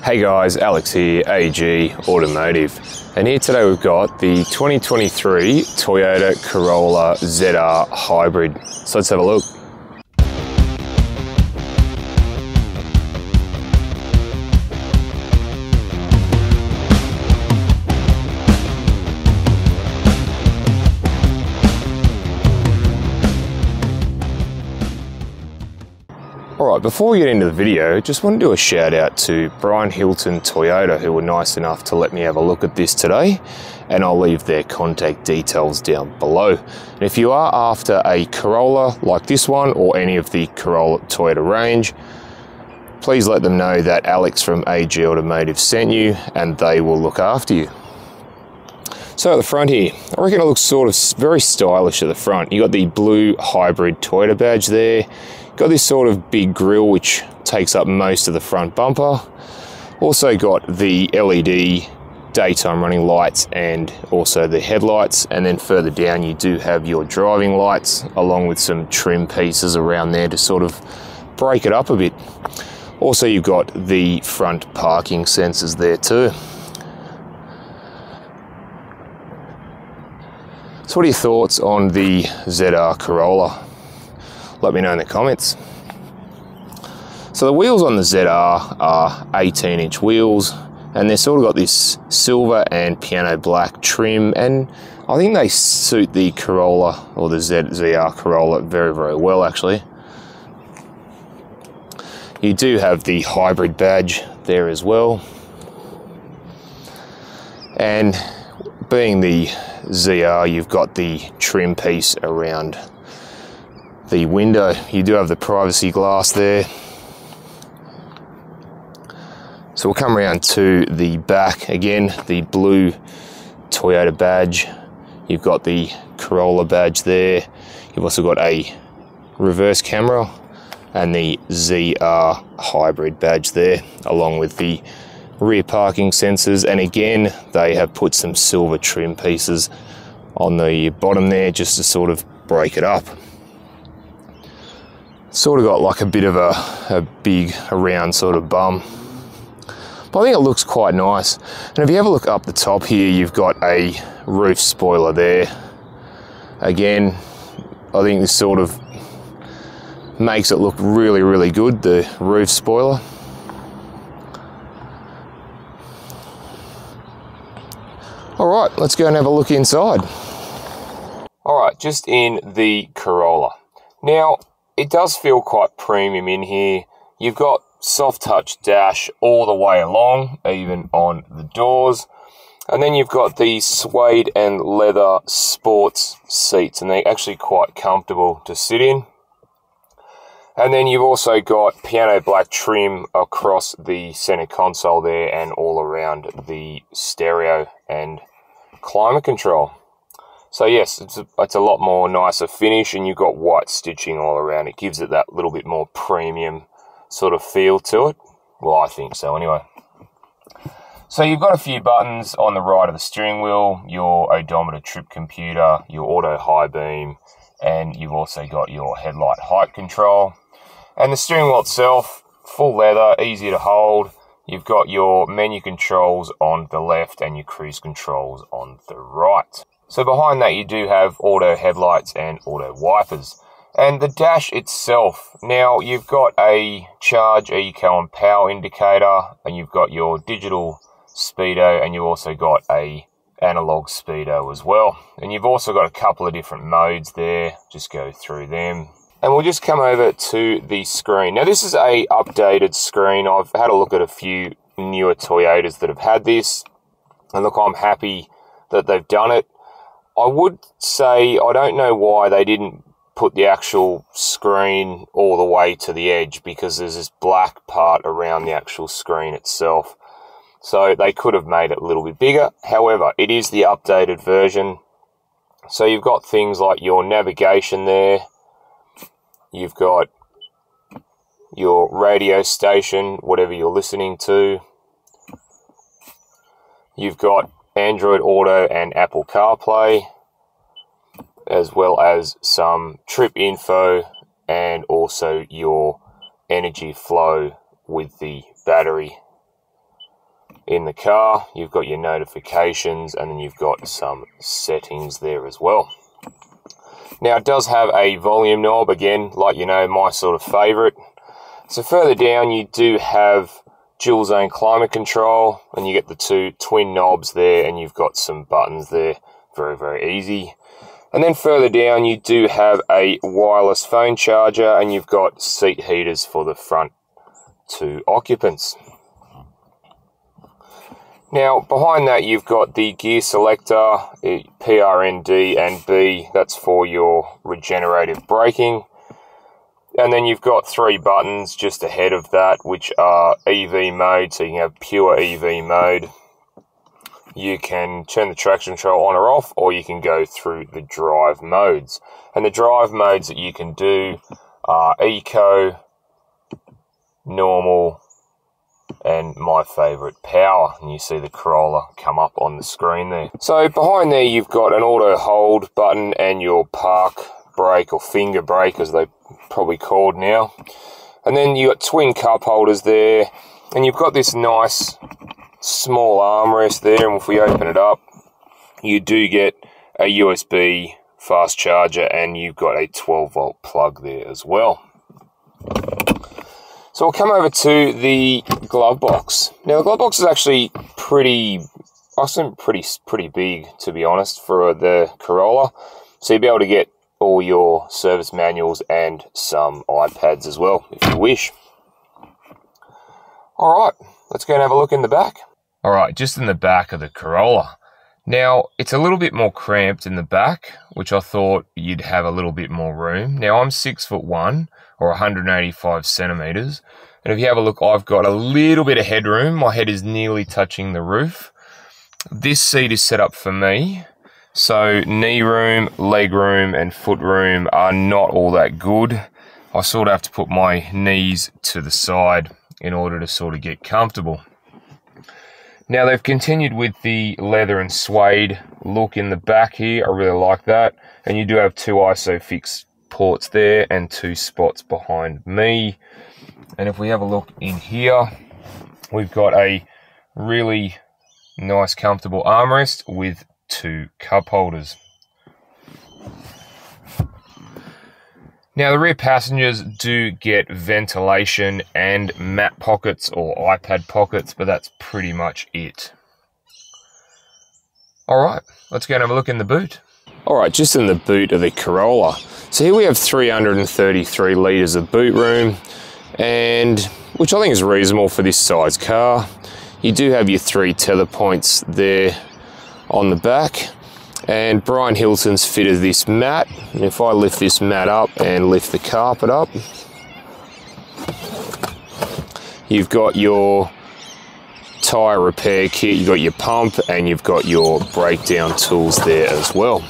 Hey guys, Alex here, AG Automotive, and here today we've got the 2023 Toyota Corolla ZR Hybrid. So let's have a look. Alright, before we get into the video, just want to do a shout out to Brian Hilton Toyota, who were nice enough to let me have a look at this today, and I'll leave their contact details down below. And if you are after a Corolla like this one or any of the Corolla Toyota range, please let them know that Alex from AG Automotive sent you and they will look after you. So at the front here, I reckon it looks sort of very stylish at the front. You got the blue hybrid Toyota badge there. Got this sort of big grille which takes up most of the front bumper. Also got the LED daytime running lights and also the headlights, and then further down you do have your driving lights along with some trim pieces around there to sort of break it up a bit. Also you've got the front parking sensors there too. So what are your thoughts on the ZR Corolla? Let me know in the comments. So the wheels on the ZR are 18-inch wheels, and they've sort of got this silver and piano black trim, and I think they suit the Corolla, or the ZR Corolla, very, very well actually. You do have the hybrid badge there as well, and being the ZR, you've got the trim piece around the window. You do have the privacy glass there. So we'll come around to the back. Again, the blue Toyota badge. You've got the Corolla badge there. You've also got a reverse camera and the ZR hybrid badge there, along with the rear parking sensors. And again, they have put some silver trim pieces on the bottom there just to sort of break it up. Sort of got like a bit of a round sort of bum, but I think it looks quite nice. And if you have a look up the top here, you've got a roof spoiler there. Again, I think this sort of makes it look really, really good, the roof spoiler. All right, let's go and have a look inside. All right, just in the Corolla. Now, it does feel quite premium in here. You've got soft touch dash all the way along, even on the doors. And then you've got the suede and leather sports seats, and they're actually quite comfortable to sit in. And then you've also got piano black trim across the center console there and all around the stereo and climate control. So yes, it's a lot more nicer finish, and you've got white stitching all around. It gives it that little bit more premium sort of feel to it. Well, I think so anyway. So you've got a few buttons on the right of the steering wheel, your odometer trip computer, your auto high beam, and you've also got your headlight height control. And the steering wheel itself, full leather, easy to hold. You've got your menu controls on the left and your cruise controls on the right. So behind that you do have auto headlights and auto wipers. And the dash itself, now you've got a charge, eco and power indicator, and you've got your digital speedo, and you've also got a analog speedo as well. And you've also got a couple of different modes there, just go through them. And we'll just come over to the screen. Now this is a updated screen. I've had a look at a few newer Toyotas that have had this, and look, I'm happy that they've done it. I would say I don't know why they didn't put the actual screen all the way to the edge, because there's this black part around the actual screen itself. So they could have made it a little bit bigger. However, it is the updated version. So you've got things like your navigation there. You've got your radio station, whatever you're listening to. You've got Android Auto and Apple CarPlay, as well as some trip info and also your energy flow with the battery in the car. You've got your notifications, and then you've got some settings there as well. Now it does have a volume knob, again, like you know, my sort of favourite. So further down you do have dual zone climate control, and you get the two twin knobs there, and you've got some buttons there, very, very easy. And then further down you do have a wireless phone charger, and you've got seat heaters for the front two occupants. Now behind that you've got the gear selector, PRND and B, that's for your regenerative braking. And then you've got three buttons just ahead of that, which are EV mode, so you can have pure EV mode. You can turn the traction control on or off, or you can go through the drive modes. And the drive modes that you can do are Eco, Normal, and my favourite, Power. And you see the Corolla come up on the screen there. So behind there you've got an auto hold button and your park brake, or finger brake as they probably called now. And then you got twin cup holders there, and you've got this nice small armrest there, and if we open it up you do get a USB fast charger, and you've got a 12-volt plug there as well. So we'll come over to the glove box. Now the glove box is actually pretty big, to be honest, for the Corolla. So you'll be able to get all your service manuals and some iPads as well, if you wish. Alright, let's go and have a look in the back. Alright, just in the back of the Corolla. Now, it's a little bit more cramped in the back, which I thought you'd have a little bit more room. Now, I'm 6'1", or 185 centimeters. And if you have a look, I've got a little bit of headroom. My head is nearly touching the roof. This seat is set up for me. So knee room, leg room, and foot room are not all that good. I sort of have to put my knees to the side in order to sort of get comfortable. Now they've continued with the leather and suede look in the back here. I really like that. And you do have two ISOFIX ports there and two spots behind me. And if we have a look in here, we've got a really nice comfortable armrest with two cup holders. Now the rear passengers do get ventilation and map pockets or iPad pockets, but that's pretty much it. Alright, let's go and have a look in the boot. Alright, just in the boot of the Corolla. So here we have 333 litres of boot room, and which I think is reasonable for this size car. You do have your 3 tether points there on the back, and Brian Hilton's fitted this mat. And if I lift this mat up and lift the carpet up, you've got your tyre repair kit, you've got your pump, and you've got your breakdown tools there as well.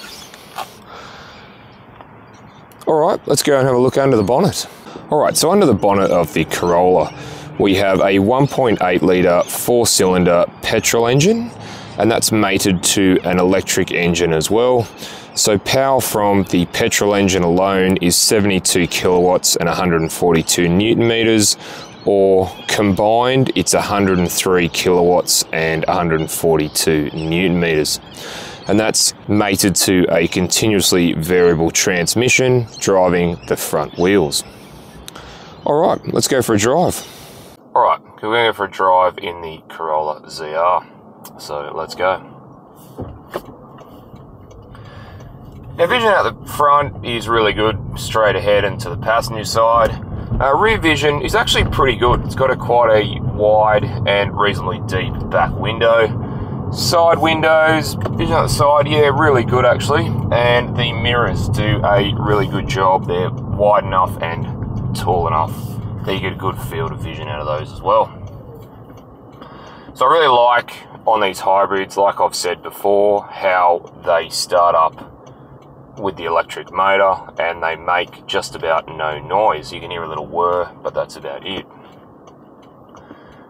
Alright, let's go and have a look under the bonnet. Alright, so under the bonnet of the Corolla, we have a 1.8 litre 4-cylinder petrol engine, and that's mated to an electric engine as well. So power from the petrol engine alone is 72 kilowatts and 142 newton meters, or combined it's 103 kilowatts and 142 newton meters. And that's mated to a continuously variable transmission driving the front wheels. Alright, let's go for a drive. Alright, we're going to go for a drive in the Corolla ZR. So let's go. Now vision out the front is really good, straight ahead and to the passenger side. Rear vision is actually pretty good. It's got quite a wide and reasonably deep back window. Side windows, vision out the side, yeah, really good actually. And the mirrors do a really good job. They're wide enough and tall enough that you get a good field of vision out of those as well. So I really like on these hybrids, like I've said before, how they start up with the electric motor and they make just about no noise. You can hear a little whir, but that's about it.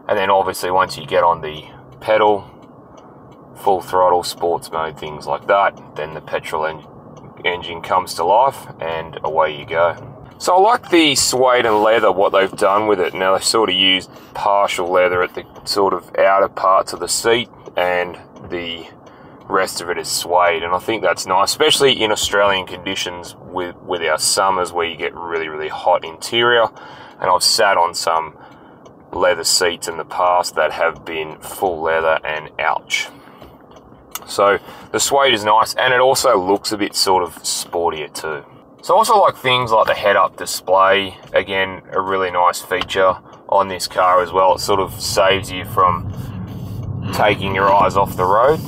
And then obviously once you get on the pedal, full throttle, sports mode, things like that, then the petrol engine comes to life and away you go. So I like the suede and leather, what they've done with it. Now they've sort of used partial leather at the sort of outer parts of the seat, and the rest of it is suede, and I think that's nice, especially in Australian conditions with our summers where you get really hot interior. And I've sat on some leather seats in the past that have been full leather, and ouch. So the suede is nice, and it also looks a bit sort of sportier too. So I also like things like the head-up display. Again, a really nice feature on this car as well. It sort of saves you from taking your eyes off the road.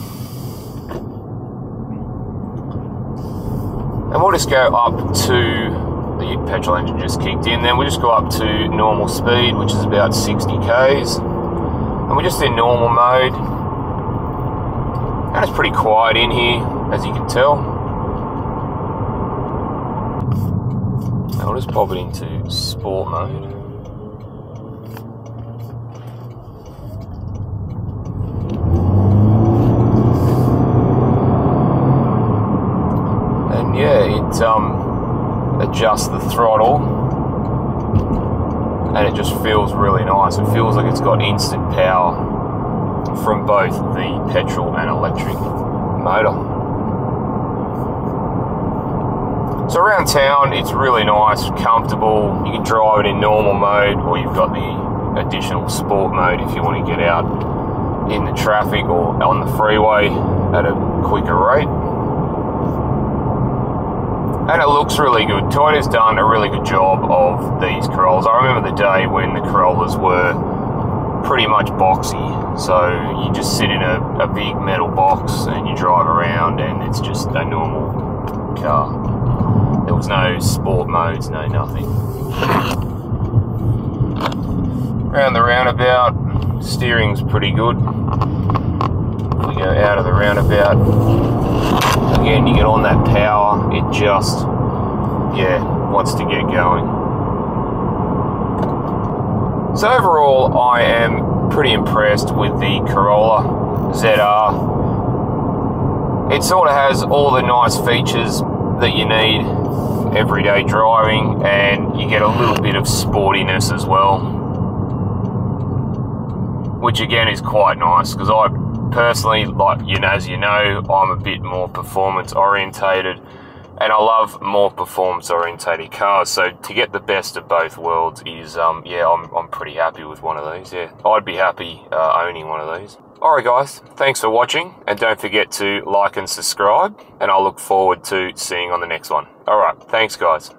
And we'll just go up to, the petrol engine just kicked in, then we'll just go up to normal speed, which is about 60 k's. And we're just in normal mode. And it's pretty quiet in here, as you can tell. And I'll just pop it into sport mode. And yeah, it adjusts the throttle, and it just feels really nice. It feels like it's got instant power from both the petrol and electric motor. So around town, it's really nice, comfortable. You can drive it in normal mode, or you've got the additional sport mode if you want to get out in the traffic or on the freeway at a quicker rate. And it looks really good. Toyota's done a really good job of these Corollas. I remember the day when the Corollas were pretty much boxy. So you just sit in a big metal box and you drive around, and it's just a normal car. There was no sport modes, no nothing. Around the roundabout, steering's pretty good. If we go out of the roundabout, again, you get on that power, it just, yeah, wants to get going. So overall, I am pretty impressed with the Corolla ZR. It sort of has all the nice features that you need everyday driving, and you get a little bit of sportiness as well, which again is quite nice, because I personally, like, as you know, I'm a bit more performance orientated, and I love more performance orientated cars. So to get the best of both worlds is, yeah, I'm pretty happy with one of these. Yeah, I'd be happy owning one of these. Alright guys, thanks for watching, and don't forget to like and subscribe, and I'll look forward to seeing you on the next one. Alright, thanks guys.